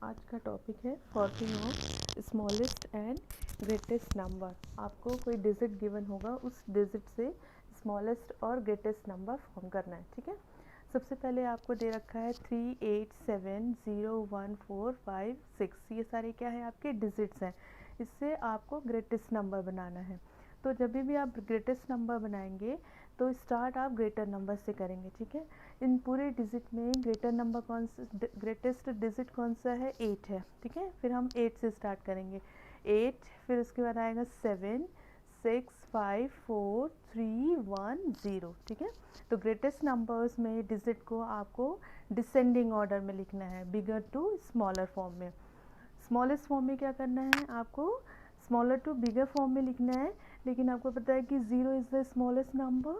आज का टॉपिक है forming of smallest and greatest number. आपको कोई डिजिट गिवन होगा, उस डिजिट से स्मॉलेस्ट और ग्रेटेस्ट नंबर फॉर्म करना है। ठीक है, सबसे पहले आपको दे रखा है 3, 8, 7, 0, 1, 4, 5, 6। ये सारे क्या है, आपके डिजिट्स हैं। इससे आपको ग्रेटेस्ट नंबर बनाना है। तो जब भी आप ग्रेटेस्ट नंबर बनाएंगे तो स्टार्ट आप ग्रेटर नंबर से करेंगे। ठीक है, इन पूरे डिजिट में ग्रेटर नंबर कौन सा, ग्रेटेस्ट डिजिट कौन सा है, 8 है। ठीक है, फिर हम 8 से स्टार्ट करेंगे। 8, फिर उसके बाद आएगा 7, 6, 5, 4, 3, 1, 0। ठीक है, तो ग्रेटेस्ट नंबर्स में डिजिट को आपको डिसेंडिंग ऑर्डर में लिखना है, बिगर टू स्मॉलर फॉर्म में। स्मॉलेस्ट फॉर्म में क्या करना है, आपको स्मॉलर टू बिगर फॉर्म में लिखना है। लेकिन आपको पता है कि 0 इज़ द स्मॉलेस्ट नंबर।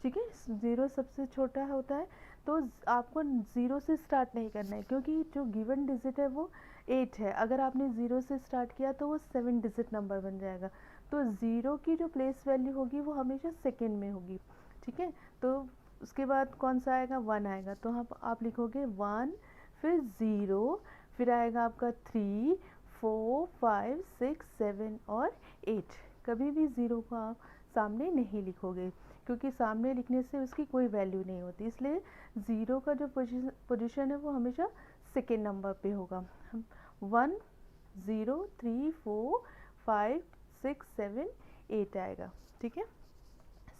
ठीक है, 0 सबसे छोटा होता है, तो आपको 0 से स्टार्ट नहीं करना है, क्योंकि जो गिवन डिजिट है वो 8 है। अगर आपने 0 से स्टार्ट किया तो वो 7 डिजिट नंबर बन जाएगा। तो 0 की जो प्लेस वैल्यू होगी वो हमेशा सेकेंड में होगी। ठीक है, तो उसके बाद कौन सा आएगा, 1 आएगा। तो आप लिखोगे 1, फिर 0, फिर आएगा आपका 3, 4, 5, 6, 7 और 8। कभी भी 0 को आप सामने नहीं लिखोगे, क्योंकि सामने लिखने से उसकी कोई वैल्यू नहीं होती। इसलिए 0 का जो पोजीशन है वो हमेशा सेकेंड नंबर पे होगा। 1, 0, 3, 4, 5, 6, 7, 8 आएगा। ठीक है,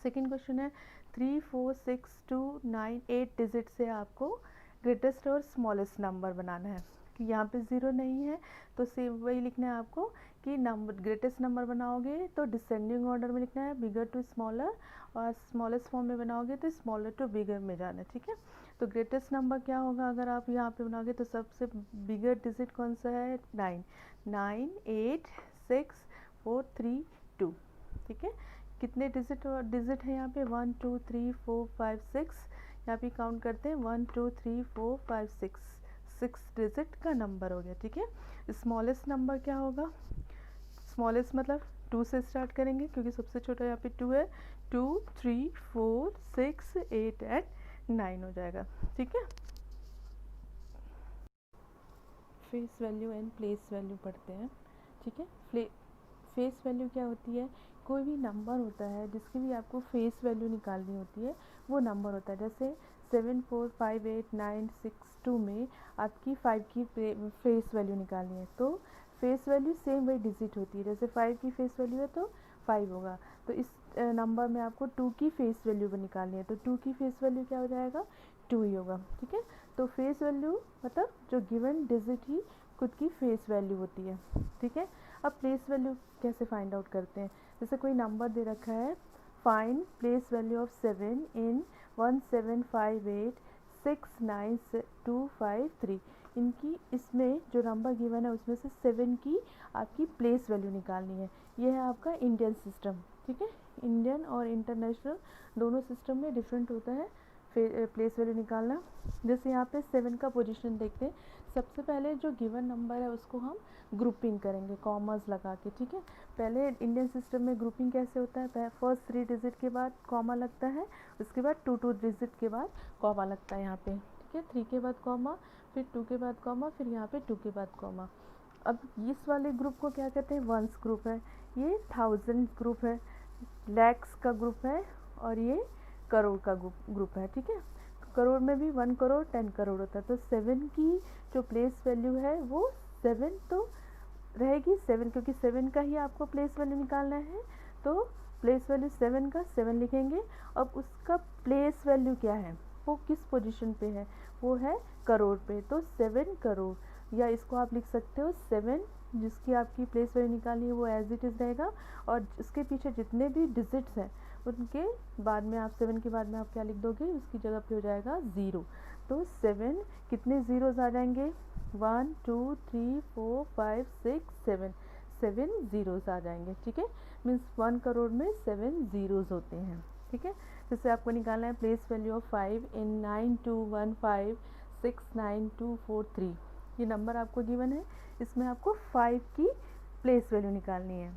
सेकेंड क्वेश्चन है 3, 4, 6, 2, 9, 8 डिजिट से आपको ग्रेटेस्ट और स्मॉलेस्ट नंबर बनाना है। कि यहाँ पे 0 नहीं है तो सेम वही लिखना है आपको कि नंबर ग्रेटेस्ट नंबर बनाओगे तो डिसेंडिंग ऑर्डर में लिखना है, बिगर टू स्मॉलर, और स्मॉलेस्ट फॉर्म में बनाओगे तो स्मॉलर टू बिगर में जाना है। ठीक है, तो ग्रेटेस्ट नंबर क्या होगा, अगर आप यहाँ पे बनाओगे तो सबसे बिगर डिजिट कौन सा है, 9, 9, 8, 6, 4, 3, 2। ठीक है, कितने डिजिट है यहाँ पे, 1, 2, 3, 4, 5, 6। यहाँ पे काउंट करते हैं 1, 2, 3, 4, 5, 6 डिजिट का नंबर हो गया। ठीक है, स्मॉलेस्ट नंबर क्या होगा, स्मॉलेस्ट मतलब 2 से स्टार्ट करेंगे, क्योंकि सबसे छोटा यहाँ पे 2 है। 2, 3, 4, 6, 8 एंड 9 हो जाएगा। ठीक है, face value and place value पढ़ते हैं। ठीक है, फेस वैल्यू क्या होती है, कोई भी नंबर होता है जिसकी भी आपको फेस वैल्यू निकालनी होती है, वो नंबर होता है। जैसे 7, 4, 5, 8, 9, 6, 2 में आपकी 5 की फेस वैल्यू निकालनी है, तो फेस वैल्यू सेम वही डिजिट होती है। जैसे 5 की फेस वैल्यू है तो 5 होगा, तो इस नंबर में आपको 2 की फेस वैल्यू भी निकालनी है, तो 2 की फेस वैल्यू क्या हो जाएगा, 2 ही होगा। ठीक है, तो फेस वैल्यू मतलब जो गिवन डिजिट ही खुद की फेस वैल्यू होती है। ठीक है, अब प्लेस वैल्यू कैसे फाइंड आउट करते हैं, जैसे कोई नंबर दे रखा है, फाइंड प्लेस वैल्यू ऑफ 7 इन 1, 7, 5, 8, 6, 9, 2, 5, 3। इनकी इसमें जो नंबर गिवन है उसमें से 7 की आपकी प्लेस वैल्यू निकालनी है। ये है आपका इंडियन सिस्टम। ठीक है, इंडियन और इंटरनेशनल दोनों सिस्टम में डिफरेंट होता है प्लेस वैल्यू निकालना। जैसे यहाँ पे 7 का पोजीशन देखते हैं, सबसे पहले जो गिवन नंबर है उसको हम ग्रुपिंग करेंगे कॉमर्स लगा के। ठीक है, पहले इंडियन सिस्टम में ग्रुपिंग कैसे होता है, फर्स्ट 3 डिजिट के बाद कॉमा लगता है, उसके बाद 2 डिजिट के बाद कॉमा लगता है यहाँ पे। ठीक है, 3 के बाद कॉमा, फिर 2 के बाद कॉमा, फिर यहाँ पे 2 के बाद कॉमा। अब इस वाले ग्रुप को क्या कहते हैं, वंस ग्रुप है, ये 1000 ग्रुप है, लैक्स का ग्रुप है, और ये करोड़ का ग्रुप है। ठीक है, करोड़ में भी 1 करोड़ 10 करोड़ होता है, तो 7 की जो प्लेस वैल्यू है वो 7 तो रहेगी 7, क्योंकि 7 का ही आपको प्लेस वैल्यू निकालना है, तो प्लेस वैल्यू 7 का 7 लिखेंगे। अब उसका प्लेस वैल्यू क्या है, वो किस पोजीशन पे है, वो है करोड़ पे, तो 7 करोड़, या इसको आप लिख सकते हो 7 जिसकी आपकी प्लेस वैल्यू निकालनी है वो एज इट इज़ रहेगा, और उसके पीछे जितने भी डिजिट्स हैं उनके बाद में आप 7 के बाद में आप क्या लिख दोगे, उसकी जगह पे हो जाएगा 0। तो 7 कितने ज़ीरोज़ आ जाएंगे, 1, 2, 3, 4, 5, 6, 7, 7 ज़ीरोज़ आ जाएंगे। ठीक है, मीन्स 1 करोड़ में 7 ज़ीरोज़ होते हैं। ठीक है, जैसे आपको निकालना है प्लेस वैल्यू ऑफ 5 इन 9, 2, 1, 5, 6, 9, 2, 4, 3। ये नंबर आपको गिवन है, इसमें आपको 5 की प्लेस वैल्यू निकालनी है।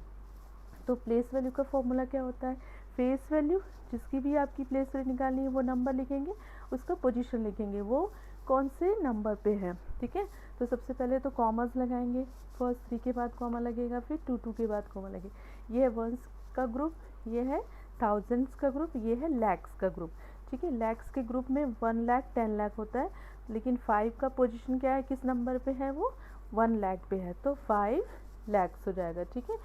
तो प्लेस वैल्यू का फॉर्मूला क्या होता है, फेस वैल्यू जिसकी भी आपकी प्लेस वैल्यू निकालनी है वो नंबर लिखेंगे, उसका पोजीशन लिखेंगे, वो कौन से नंबर पे है, ठीक है। तो सबसे पहले तो कॉमर्स लगाएंगे, फर्स्ट 3 के बाद कॉमा लगेगा, फिर 2 के बाद कॉमा लगेगा। ये है वंस का ग्रुप, ये है थाउजेंड्स का ग्रुप, ये है लैक्स का ग्रुप, ठीक है। लैक्स के ग्रुप में 1 लाख 10 लाख होता है, लेकिन 5 का पोजीशन क्या है, किस नंबर पे है, वो 1 लाख पे है, तो 5 लैक्स हो जाएगा, ठीक है।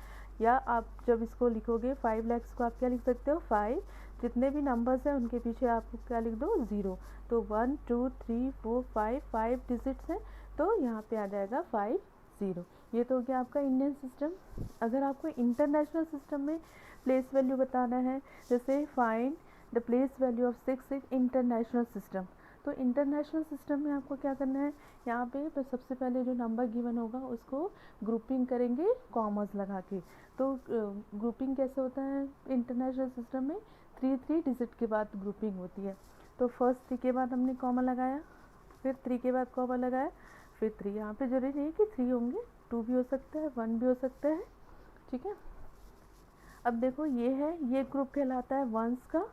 या आप जब इसको लिखोगे 5 लैक्स को आप क्या लिख सकते हो, 5 जितने भी नंबर्स हैं उनके पीछे आप क्या लिख दो, 0। तो 1 2 3 4 5 डिजिट्स हैं, तो यहाँ पे आ जाएगा 5 0। ये तो हो गया आपका इंडियन सिस्टम। अगर आपको इंटरनेशनल सिस्टम में प्लेस वैल्यू बताना है, जैसे find the place value of 6 in international system, तो इंटरनेशनल सिस्टम में आपको क्या करना है, यहाँ पे तो सबसे पहले जो नंबर गिवन होगा उसको ग्रुपिंग करेंगे कॉमर्स लगा के। तो ग्रुपिंग कैसे होता है इंटरनेशनल सिस्टम में, 3 डिजिट के बाद ग्रुपिंग होती है। तो फर्स्ट 3 के बाद हमने कॉमा लगाया, फिर 3 के बाद कॉमा लगाया, फिर 3। यहाँ पे जरूरी नहीं कि 3 होंगे, 2 भी हो सकता है, 1 भी हो सकता है, ठीक है। अब देखो ये है, ये ग्रुप कहलाता है वंस का,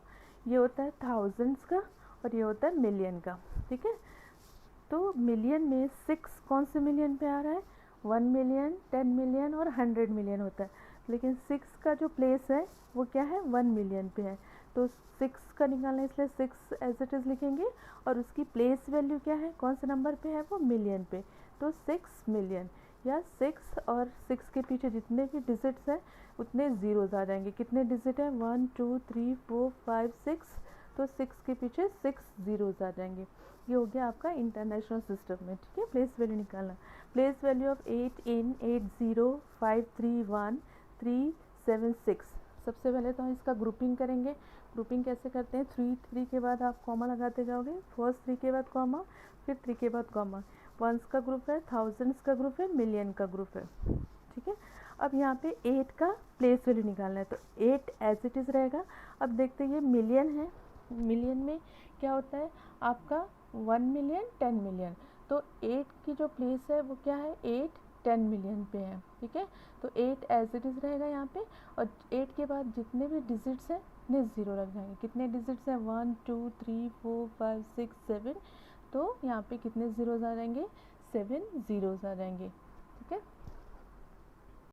ये होता है थाउजेंड्स का, और ये होता है मिलियन का, ठीक है। तो मिलियन में 6 कौन से मिलियन पे आ रहा है, 1 मिलियन, 10 मिलियन और 100 मिलियन होता है, लेकिन 6 का जो प्लेस है वो क्या है, 1 मिलियन पे है। तो 6 का निकालना है, इसलिए 6 एज इट इज़ लिखेंगे, और उसकी प्लेस वैल्यू क्या है, कौन से नंबर पे है, वो मिलियन पे, तो 6 मिलियन। या 6 और 6 के पीछे जितने भी डिजिट्स हैं उतने ज़ीरोज़ आ जाएंगे। कितने डिजिट है, 1 2 3 4 5 6, तो 6 के पीछे 6 ज़ीरोज़ आ जाएंगे। ये हो गया आपका इंटरनेशनल सिस्टम में, ठीक है। प्लेस वैल्यू निकालना, प्लेस वैल्यू ऑफ 8 इन 8 0 5 3 1 3 7 6। सबसे पहले तो हम इसका ग्रुपिंग करेंगे। ग्रुपिंग कैसे करते हैं, 3 के बाद आप कॉमा लगाते जाओगे, फर्स्ट 3 के बाद कॉमा, फिर 3 के बाद कॉमा। वंस का ग्रुप है, थाउजेंड्स का ग्रुप है, मिलियन का ग्रुप है, ठीक है। अब यहाँ पे 8 का प्लेस वैल्यू निकालना है, तो 8 एज इट इज़ रहेगा। अब देखते हैं, ये मिलियन है, मिलियन में क्या होता है आपका 1 मिलियन 10 मिलियन, तो 8 की जो प्लेस है वो क्या है, 8 10 मिलियन पे है, ठीक है। तो 8 एज इट इज़ रहेगा यहाँ पे, और 8 के बाद जितने भी डिजिट्स हैं उतने ज़ीरो लग जाएंगे। कितने डिजिट्स हैं, 1 2 3 4 5 6 7, तो यहाँ पे कितने ज़ीरोज़ आ जाएंगे, 7 ज़ीरोज़ आ जाएंगे, ठीक है।